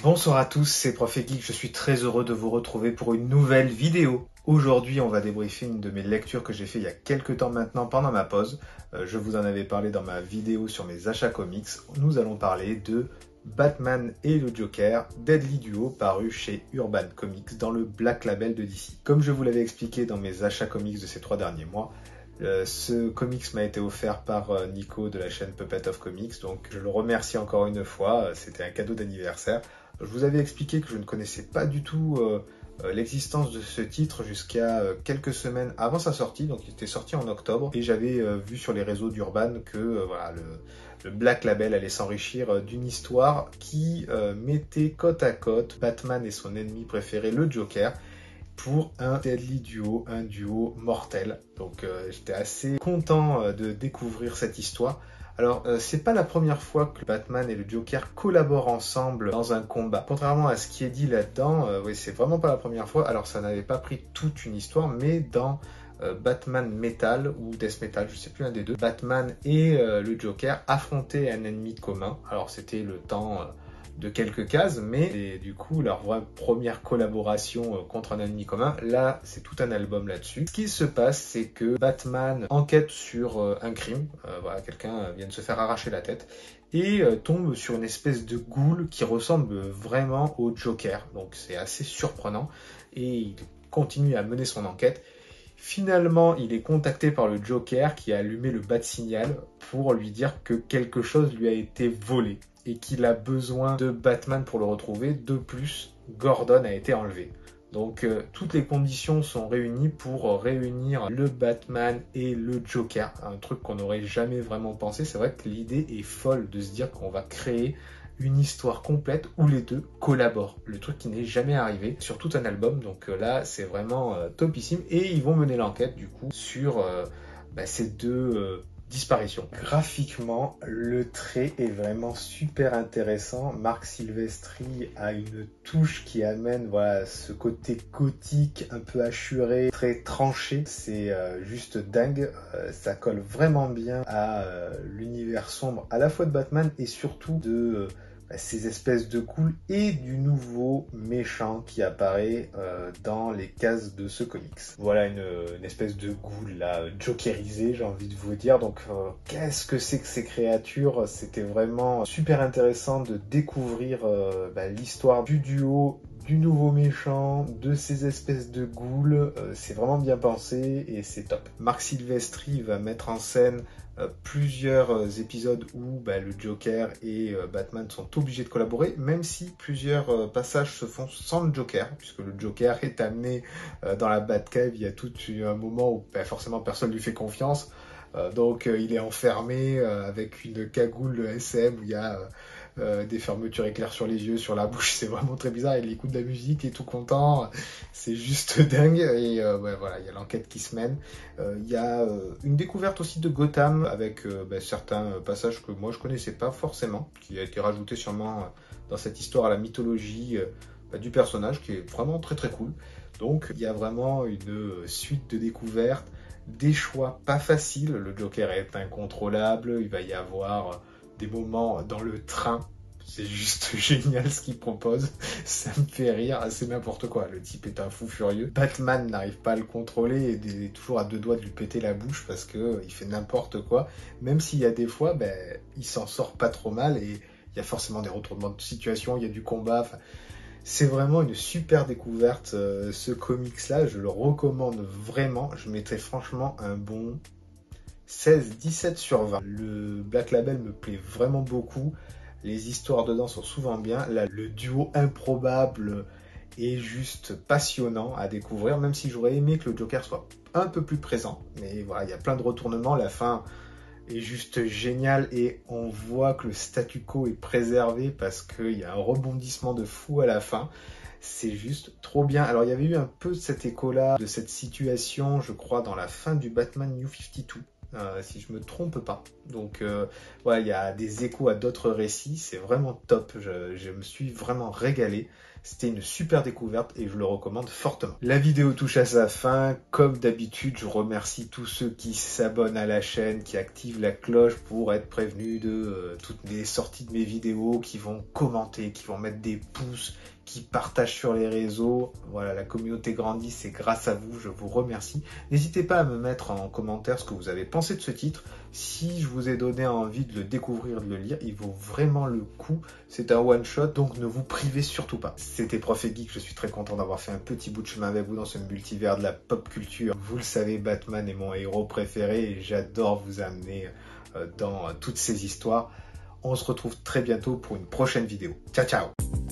Bonsoir à tous, c'est Prof et Geek, je suis très heureux de vous retrouver pour une nouvelle vidéo. Aujourd'hui, on va débriefer une de mes lectures que j'ai fait il y a quelques temps maintenant pendant ma pause. Je vous en avais parlé dans ma vidéo sur mes achats comics. Nous allons parler de Batman et le Joker, Deadly Duo, paru chez Urban Comics dans le Black Label de DC. Comme je vous l'avais expliqué dans mes achats comics de ces 3 derniers mois, ce comics m'a été offert par Nico de la chaîne Puppet of Comics, donc je le remercie encore une fois, c'était un cadeau d'anniversaire. Je vous avais expliqué que je ne connaissais pas du tout l'existence de ce titre jusqu'à quelques semaines avant sa sortie, donc il était sorti en octobre, et j'avais vu sur les réseaux d'Urban que voilà, le Black Label allait s'enrichir d'une histoire qui mettait côte à côte Batman et son ennemi préféré, le Joker, pour un Deadly Duo, un duo mortel. Donc j'étais assez content de découvrir cette histoire. Alors, c'est pas la première fois que Batman et le Joker collaborent ensemble dans un combat. Contrairement à ce qui est dit là-dedans, oui, c'est vraiment pas la première fois. Alors, ça n'avait pas pris toute une histoire, mais dans Batman Metal ou Death Metal, je sais plus un des deux, Batman et le Joker affrontaient un ennemi commun. Alors, c'était le temps de quelques cases, mais du coup leur vraie première collaboration contre un ennemi commun, là c'est tout un album là-dessus. Ce qui se passe, c'est que Batman enquête sur un crime, voilà, quelqu'un vient de se faire arracher la tête, et tombe sur une espèce de ghoul qui ressemble vraiment au Joker, donc c'est assez surprenant, et il continue à mener son enquête. Finalement, il est contacté par le Joker qui a allumé le bat-signal pour lui dire que quelque chose lui a été volé et qu'il a besoin de Batman pour le retrouver. De plus, Gordon a été enlevé. Donc toutes les conditions sont réunies pour réunir le Batman et le Joker, un truc qu'on n'aurait jamais vraiment pensé. C'est vrai que l'idée est folle de se dire qu'on va créer une histoire complète où les deux collaborent. Le truc qui n'est jamais arrivé sur tout un album. Donc là, c'est vraiment topissime. Et ils vont mener l'enquête du coup sur ces deux disparition. Graphiquement, le trait est vraiment super intéressant. Marc Silvestri a une touche qui amène voilà, ce côté gothique, un peu hachuré, très tranché. C'est juste dingue. Ça colle vraiment bien à l'univers sombre, à la fois de Batman et surtout de ces espèces de cool et du nouveau méchant qui apparaît dans les cases de ce comics. Voilà une espèce de ghoul là, jokerisé, j'ai envie de vous dire. Donc qu'est-ce que c'est que ces créatures? C'était vraiment super intéressant de découvrir l'histoire du duo, du nouveau méchant, de ces espèces de ghouls. C'est vraiment bien pensé et c'est top. Marc Silvestri va mettre en scène plusieurs épisodes où le Joker et Batman sont obligés de collaborer, même si plusieurs passages se font sans le Joker, puisque le Joker est amené dans la Batcave. Il y a tout un moment où forcément personne lui fait confiance, donc il est enfermé avec une cagoule SM où il y a des fermetures éclairs sur les yeux, sur la bouche. C'est vraiment très bizarre. Il écoute de la musique et tout content, c'est juste dingue. Et voilà, il y a l'enquête qui se mène. Il y a une découverte aussi de Gotham avec certains passages que moi je connaissais pas forcément, qui a été rajouté sûrement dans cette histoire à la mythologie du personnage, qui est vraiment très très cool. Donc il y a vraiment une suite de découvertes, des choix pas faciles. Le Joker est incontrôlable, il va y avoir des moments dans le train, c'est juste génial ce qu'il propose, ça me fait rire, c'est n'importe quoi, le type est un fou furieux. Batman n'arrive pas à le contrôler et est toujours à deux doigts de lui péter la bouche parce que il fait n'importe quoi, même s'il y a des fois, il s'en sort pas trop mal et il y a forcément des retournements de situation, il y a du combat, c'est vraiment une super découverte ce comics là, je le recommande vraiment, je mettrais franchement un bon 16-17 sur 20. Le Black Label me plaît vraiment beaucoup. Les histoires dedans sont souvent bien. Là, le duo improbable est juste passionnant à découvrir, même si j'aurais aimé que le Joker soit un peu plus présent. Mais voilà, il y a plein de retournements. La fin est juste géniale et on voit que le statu quo est préservé parce qu'il y a un rebondissement de fou à la fin. C'est juste trop bien. Alors il y avait eu un peu cet écho-là, de cette situation, je crois, dans la fin du Batman New 52. si je me trompe pas. Donc ouais, il y a des échos à d'autres récits, c'est vraiment top, je me suis vraiment régalé. C'était une super découverte et je le recommande fortement. La vidéo touche à sa fin. Comme d'habitude, je remercie tous ceux qui s'abonnent à la chaîne, qui activent la cloche pour être prévenus de toutes les sorties de mes vidéos, qui vont commenter, qui vont mettre des pouces, qui partagent sur les réseaux. Voilà, la communauté grandit, c'est grâce à vous, je vous remercie. N'hésitez pas à me mettre en commentaire ce que vous avez pensé de ce titre. Si je vous ai donné envie de le découvrir, de le lire, il vaut vraiment le coup. C'est un one-shot, donc ne vous privez surtout pas. C'était Prof et Geek, je suis très content d'avoir fait un petit bout de chemin avec vous dans ce multivers de la pop culture. Vous le savez, Batman est mon héros préféré et j'adore vous amener dans toutes ces histoires. On se retrouve très bientôt pour une prochaine vidéo. Ciao, ciao!